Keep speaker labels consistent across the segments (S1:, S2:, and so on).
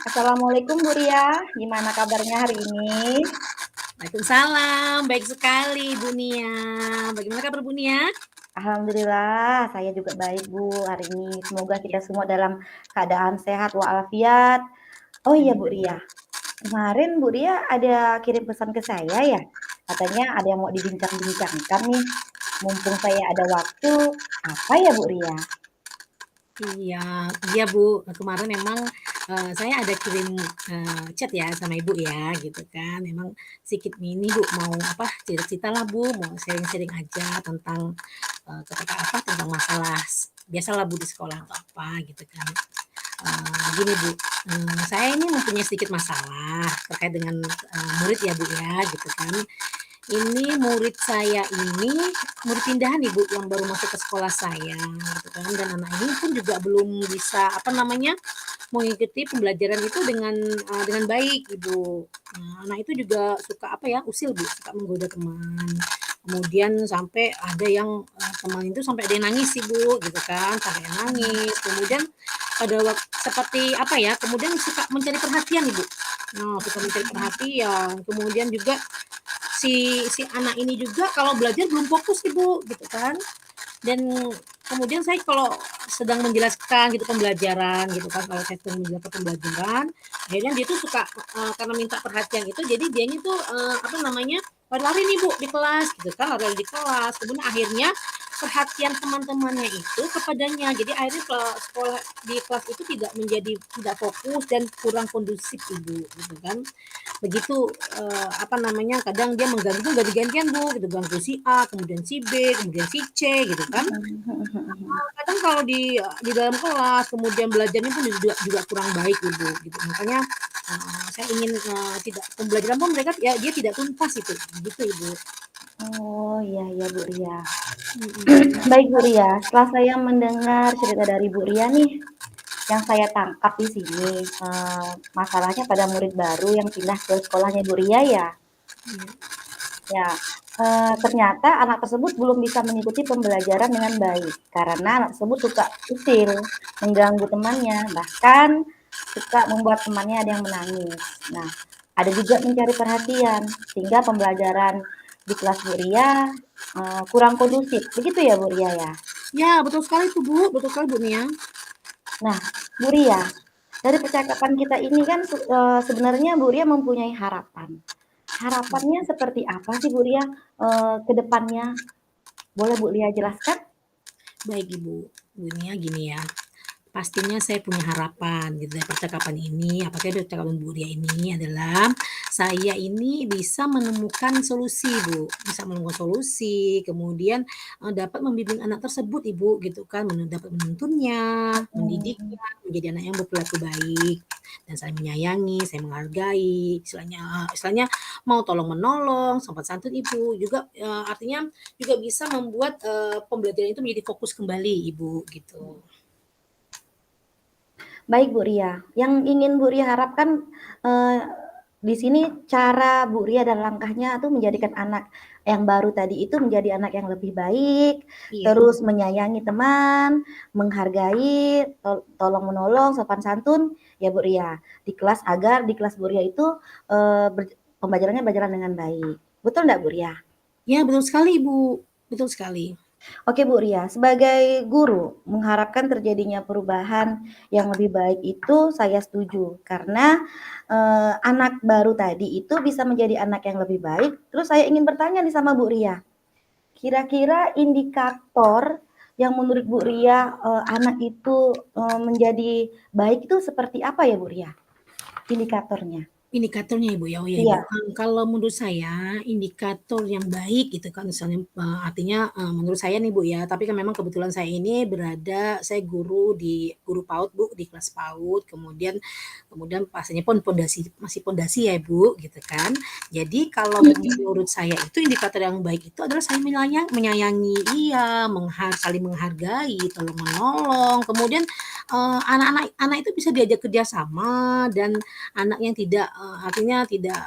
S1: Assalamualaikum Bu Ria, gimana kabarnya hari ini?
S2: Waalaikumsalam, baik sekali Bu Nia. Bagaimana kabar Bu Nia?
S1: Alhamdulillah, saya juga baik Bu hari ini. Semoga
S2: Iya,
S1: kita semua dalam keadaan sehat walafiat. Oh iya Bu
S2: amin.
S1: Ria, kemarin Bu Ria ada kirim pesan ke saya ya. Katanya ada yang mau dibincang-bincangkan nih. Mumpung saya ada waktu, apa ya Bu Ria?
S2: Iya, iya Bu. Kemarin memang saya ada kirim chat ya sama Ibu ya, gitu kan. Memang sedikit ini Bu mau apa cerita-cerita lah Bu, mau sharing-sharing aja tentang tentang masalah biasalah Bu di sekolah atau apa gitu kan. Gini Bu, saya ini mempunyai sedikit masalah terkait dengan murid ya Bu ya, gitu kan. Ini murid saya ini murid pindahan nih Bu, yang baru masuk ke sekolah saya gitu kan, dan anak ini pun juga belum bisa apa namanya, mengikuti pembelajaran itu dengan baik Ibu. Nah, anak itu juga suka apa ya, usil Bu, suka menggoda teman. Kemudian sampai ada yang teman itu sampai ada yang nangis sih Bu, gitu kan, sampai yang nangis. Kemudian pada waktu seperti apa ya, kemudian suka mencari perhatian Ibu. Nah, suka mencari perhatian, kemudian juga si anak ini juga kalau belajar belum fokus ibu gitu kan, dan kemudian saya kalau sedang menjelaskan gitu pembelajaran gitu kan, kalau saya sedang menjelaskan pembelajaran akhirnya dia tuh suka karena minta perhatian itu jadi dianya tuh apa namanya, lari-lari nih bu di kelas gitu kan, lari-lari di kelas, kemudian akhirnya perhatian teman-temannya itu kepadanya, jadi akhirnya sekolah di kelas itu tidak fokus dan kurang kondusif ibu gitu kan. Begitu apa namanya, kadang dia mengganggu ganti-gantian bu gitu, ganggu si A kemudian si B kemudian si C gitu kan. Kadang kalau di dalam kelas kemudian belajarnya pun juga kurang baik ibu gitu, makanya saya ingin tidak pembelajaran pun mereka ya dia tidak tuntas itu gitu ibu.
S1: Oh iya iya Bu Ria.
S2: Mm-mm.
S1: Baik Bu Ria, setelah saya mendengar cerita dari Bu Ria nih, yang saya tangkap di sini, masalahnya pada murid baru yang pindah ke sekolahnya Bu Ria ya? Ya, ternyata anak tersebut belum bisa mengikuti pembelajaran dengan baik, karena anak tersebut suka usil, mengganggu temannya, bahkan suka membuat temannya ada yang menangis. Nah, ada juga mencari perhatian, sehingga pembelajaran di kelas Bu Ria, kurang kondusif. Begitu ya Bu Ria ya?
S2: Ya betul sekali tuh bu, betul sekali bu Nia.
S1: Nah, Bu Ria, dari percakapan kita ini kan sebenarnya Bu Ria mempunyai harapan. Harapannya seperti apa sih Bu Ria ke depannya? Boleh Bu Ria jelaskan?
S2: Baik ibu, bu Nia gini ya, pastinya saya punya harapan gitu dari percakapan ini, apalagi percakapan Bu Ria ini adalah saya ini bisa menemukan solusi Bu, bisa menemukan solusi, kemudian dapat membimbing anak tersebut Ibu gitu kan, dapat menuntunnya,
S1: Hmm.
S2: mendidiknya menjadi anak yang berperilaku baik dan saling menyayangi, saya menghargai, istilahnya mau tolong menolong, sopan santun Ibu, juga artinya juga bisa membuat pembelajaran itu menjadi fokus kembali Ibu gitu.
S1: Baik Bu Ria, yang ingin Bu Ria harapkan eh, di sini cara Bu Ria dan langkahnya tuh menjadikan anak yang baru tadi itu menjadi anak yang lebih baik,
S2: Iya.
S1: terus menyayangi teman, menghargai, tolong menolong, sopan santun, ya Bu Ria. Di kelas agar di kelas Bu Ria itu pembelajarannya berjalan dengan baik. Betul enggak Bu Ria?
S2: Ya, betul sekali, Ibu. Betul sekali.
S1: Oke Bu Ria, sebagai guru mengharapkan terjadinya perubahan yang lebih baik itu saya setuju karena anak baru tadi itu bisa menjadi anak yang lebih baik. Terus saya ingin bertanya nih sama Bu Ria, kira-kira indikator yang menurut Bu Ria anak itu menjadi baik itu seperti apa ya Bu Ria? Indikatornya?
S2: Indikatornya Ibu ya, oh ya Ibu.
S1: Iya.
S2: Kalau menurut saya indikator yang baik gitu kan misalnya artinya menurut saya nih Bu ya, tapi kan memang kebetulan saya guru PAUD Bu, di kelas PAUD, kemudian kemudian pastinya pun masih pondasi ya Bu gitu kan. Jadi kalau menurut saya itu indikator yang baik itu adalah saya menyayangi dia, saling menghargai, tolong menolong, kemudian anak-anak anak itu bisa diajak kerjasama dan anak yang tidak artinya tidak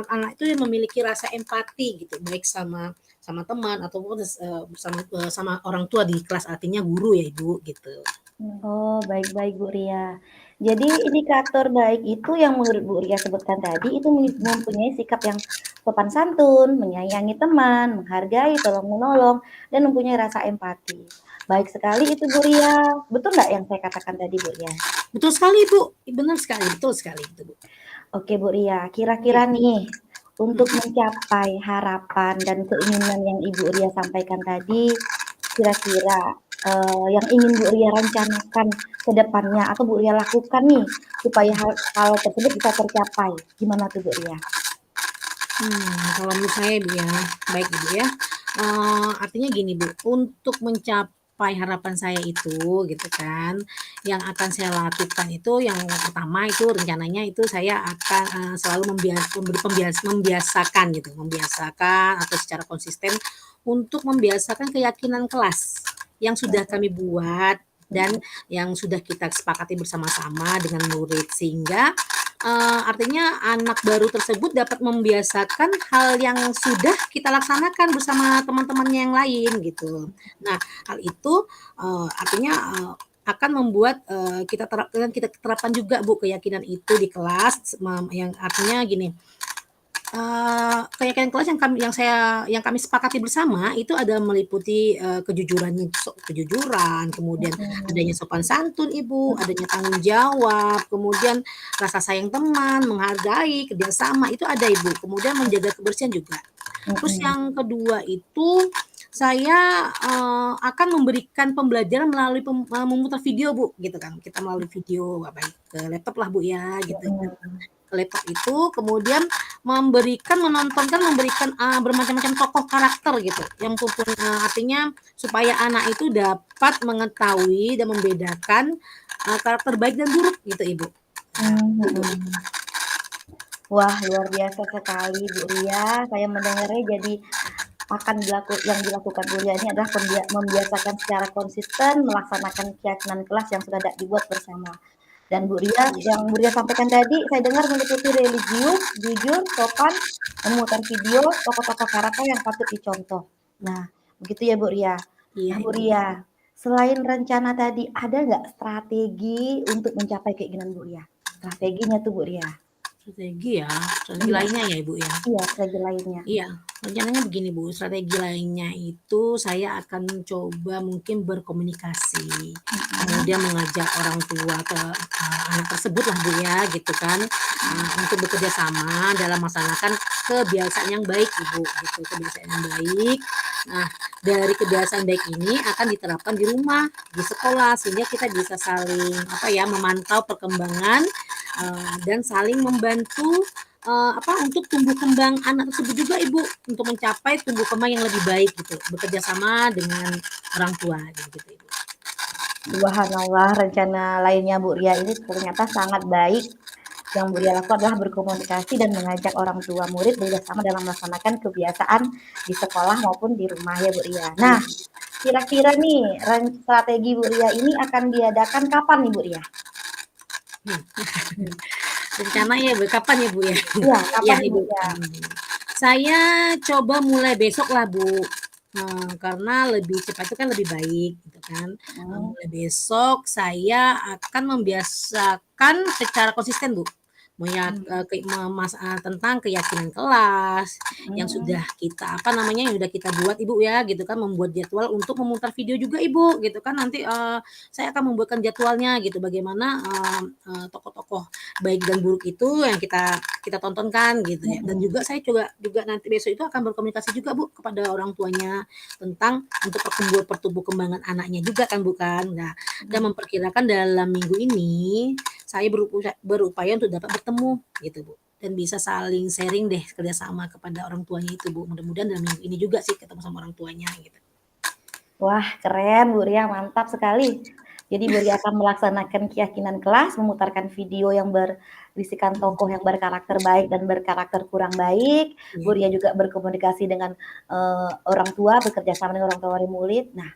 S2: anak itu yang memiliki rasa empati gitu baik sama sama teman ataupun sama orang tua di kelas artinya guru ya ibu gitu.
S1: Oh, baik-baik Bu Ria. Jadi indikator baik itu yang menurut Bu Ria sebutkan tadi itu mempunyai sikap yang sopan santun, menyayangi teman, menghargai, tolong menolong, dan mempunyai rasa empati. Baik sekali itu Bu Ria. Betul nggak yang saya katakan tadi Bu Ria?
S2: Betul sekali, Bu. Benar sekali, betul sekali itu, Bu.
S1: Oke Bu Ria,
S2: Iya.
S1: kira-kira nih untuk
S2: Mhm.
S1: mencapai harapan dan keinginan yang Ibu Ria sampaikan tadi, kira-kira yang ingin Bu Ria rencanakan ke depannya atau Bu Ria lakukan nih supaya hal tersebut bisa tercapai. Gimana tuh Bu Ria?
S2: Kalau menurut saya Bu ya, baik Ibu ya, artinya gini Bu, untuk mencapai harapan saya itu gitu kan, yang akan saya lakukan itu yang pertama itu rencananya itu saya akan, selalu membiasakan gitu, membiasakan atau secara konsisten untuk membiasakan keyakinan kelas yang sudah kami buat dan yang sudah kita sepakati bersama-sama dengan murid. Sehingga artinya anak baru tersebut dapat membiasakan hal yang sudah kita laksanakan bersama teman-temannya yang lain gitu. Nah, hal itu, artinya, akan membuat, kita terapkan juga Bu keyakinan itu di kelas, yang artinya gini, keyakinan kelas yang kami sepakati bersama itu ada meliputi, kejujuran, kemudian adanya
S1: Mhm,
S2: sopan santun Ibu, adanya tanggung jawab, kemudian rasa sayang teman, menghargai, kerjasama itu ada Ibu, kemudian menjaga kebersihan juga. Terus
S1: mhm,
S2: yang kedua itu, saya, akan memberikan pembelajaran melalui memutar video Bu, gitu kan. Kita melalui video, baik ke laptop lah Bu ya, gitu kan
S1: mhm,
S2: ke laptop itu, kemudian memberikan, bermacam-macam tokoh karakter gitu, yang artinya supaya anak itu dapat mengetahui dan membedakan, karakter baik dan buruk gitu, Ibu. Nah,
S1: mmm,
S2: itu, Bu.
S1: mhm. Wah, luar biasa sekali Bu Ria. Saya mendengarnya jadi yang dilakukan Bu Ria ini adalah membiasakan secara konsisten melaksanakan keyakinan kelas yang sudah dibuat bersama. Dan Bu Ria,
S2: Iya.
S1: yang Bu Ria sampaikan tadi, saya dengar meliputi religius, jujur, sopan, memutar video, tokoh-tokoh karakter yang patut dicontoh. Nah, begitu ya Bu Ria.
S2: Iya,
S1: Nah Bu
S2: Ibu.
S1: Ria, selain rencana tadi, ada nggak strategi untuk mencapai keinginan Bu Ria? Strateginya tuh Bu Ria.
S2: Strategi
S1: Iya,
S2: lainnya ya, Ibu, ya?
S1: iya strategi lainnya.
S2: Iya, rencananya begini Bu, strategi lainnya itu saya akan coba mungkin berkomunikasi,
S1: Mhm,
S2: kemudian mengajak orang tua ke anak tersebut lah Bu ya, gitu kan, untuk bekerja sama dalam melaksanakan kebiasaan yang baik Ibu, gitu, kebiasaan yang baik. Nah, dari kebiasaan baik ini akan diterapkan di rumah, di sekolah, sehingga kita bisa saling, apa ya, memantau perkembangan, dan saling membantu untuk tumbuh kembang anak tersebut juga Ibu, untuk mencapai tumbuh kembang yang lebih baik gitu, bekerja sama dengan orang tua gitu Ibu.
S1: subhanallah rencana lainnya Bu Ria ini ternyata sangat baik. Yang Bu Ria lakukan adalah berkomunikasi dan mengajak orang tua murid bekerjasama dalam melaksanakan kebiasaan di sekolah maupun di rumah ya Bu Ria. Nah,
S2: Iya,
S1: kira-kira nih strategi Bu Ria ini akan diadakan kapan nih Bu Ria?
S2: hmm,
S1: Hmm.
S2: rencana ya Bu, kapan ya Bu ya?
S1: Iya,
S2: Iya
S1: kapan nih Bu
S2: Ibu,
S1: Ria?
S2: saya coba mulai besok lah Bu, karena lebih cepat itu kan lebih baik gitu kan,
S1: Hmm,
S2: mulai besok saya akan membiasakan secara konsisten Bu,
S1: hmm,
S2: tentang keyakinan kelas yang
S1: hmm,
S2: sudah kita apa namanya, yang sudah kita buat Ibu ya gitu kan, membuat jadwal untuk memutar video juga Ibu gitu kan, nanti, saya akan membuatkan jadwalnya gitu, bagaimana, tokoh-tokoh baik dan buruk itu yang kita kita tontonkan gitu ya. Dan
S1: hmm,
S2: juga saya juga juga nanti besok itu akan berkomunikasi juga Bu kepada orang tuanya tentang untuk pertumbuh kembangan anaknya juga kan Bu kan. Nah, dan
S1: hmm.
S2: memperkirakan dalam minggu ini saya berupaya untuk dapat bertemu gitu Bu. Dan bisa saling sharing deh kerjasama kepada orang tuanya itu Bu. Mudah-mudahan dalam minggu ini juga sih ketemu sama orang tuanya gitu.
S1: Wah, keren Bu Ria, mantap sekali. Jadi Bu Ria akan melaksanakan keyakinan kelas, memutarkan video yang berisikan tokoh yang berkarakter baik dan berkarakter kurang baik. Bu
S2: Iya.
S1: Ria juga berkomunikasi dengan orang tua, bekerja sama dengan orang tua murid. Nah,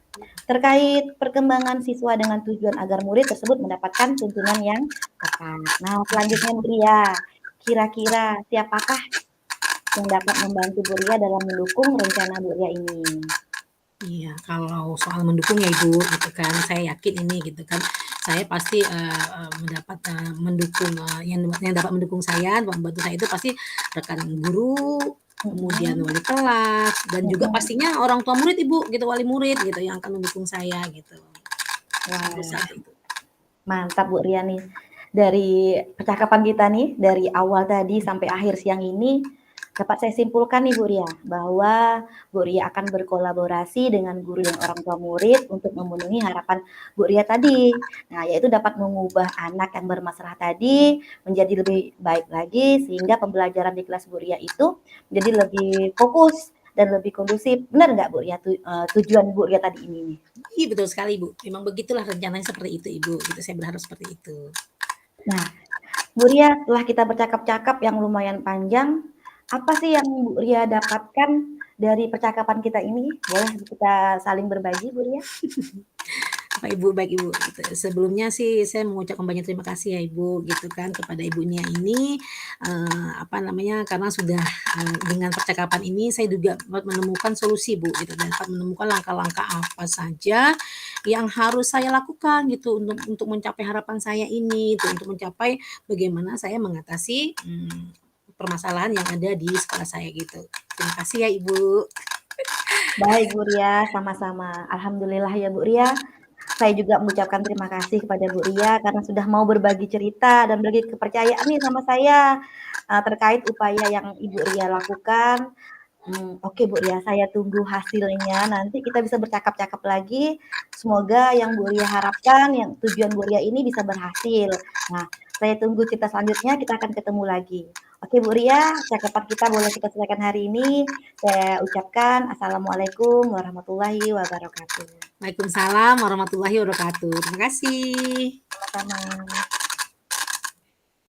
S1: terkait perkembangan siswa dengan tujuan agar murid tersebut mendapatkan tuntunan yang tepat. Nah, selanjutnya Bu Ria, kira-kira siapakah yang dapat membantu Bu Ria dalam mendukung rencana Bu Ria ini?
S2: Iya, kalau soal mendukung ya Ibu, gitu kan, saya yakin ini gitu kan, saya pasti, mendapat, mendukung, yang dapat mendukung saya, membantu saya itu pasti rekan guru, kemudian
S1: Mhm,
S2: wali kelas, dan juga
S1: mhm.
S2: pastinya orang tua murid, Ibu, gitu, wali murid gitu yang akan mendukung saya gitu, pada
S1: Wah,
S2: saat itu.
S1: mantap Bu Ria nih. Dari percakapan kita nih, dari awal tadi sampai akhir siang ini, dapat saya simpulkan nih Bu Ria, bahwa Bu Ria akan berkolaborasi dengan guru dan orang tua murid untuk memenuhi harapan Bu Ria tadi. Nah, yaitu dapat mengubah anak yang bermasalah tadi menjadi lebih baik lagi, sehingga pembelajaran di kelas Bu Ria itu menjadi lebih fokus dan lebih kondusif. Benar nggak Bu Ria, tujuan Bu Ria tadi ini nih?
S2: Iya betul sekali, Ibu, memang begitulah rencananya seperti itu, Ibu, gitu, saya berharap seperti itu.
S1: Nah, Bu Ria, setelah kita bercakap-cakap yang lumayan panjang, apa sih yang Bu Ria dapatkan dari percakapan kita ini? Boleh kita saling berbagi, Bu Ria?
S2: Apa Ibu, baik Ibu, gitu. Sebelumnya sih saya mengucapkan banyak terima kasih ya Ibu, gitu kan, kepada Ibu Nia ini, apa namanya, karena sudah, dengan percakapan ini saya juga menemukan solusi Bu, gitu, dapat menemukan langkah-langkah apa saja yang harus saya lakukan gitu untuk mencapai harapan saya ini, gitu, untuk mencapai bagaimana saya mengatasi, permasalahan yang ada di sekolah saya gitu. Terima kasih ya Ibu.
S1: Baik, Bu Ria, sama-sama. Alhamdulillah ya, Bu Ria. Saya juga mengucapkan terima kasih kepada Bu Ria karena sudah mau berbagi cerita dan berbagi kepercayaan nih sama saya, terkait upaya yang Ibu Ria lakukan. Oke Bu Ria, saya tunggu hasilnya, nanti kita bisa bercakap-cakap lagi. Semoga yang Bu Ria harapkan, yang tujuan Bu Ria ini bisa berhasil. Nah, saya tunggu cerita selanjutnya, kita akan ketemu lagi. Oke Bu Ria, cakapan kita boleh kita selesaikan hari ini. Saya ucapkan Assalamualaikum warahmatullahi wabarakatuh.
S2: Waalaikumsalam warahmatullahi wabarakatuh. Terima kasih.
S1: Sama-sama.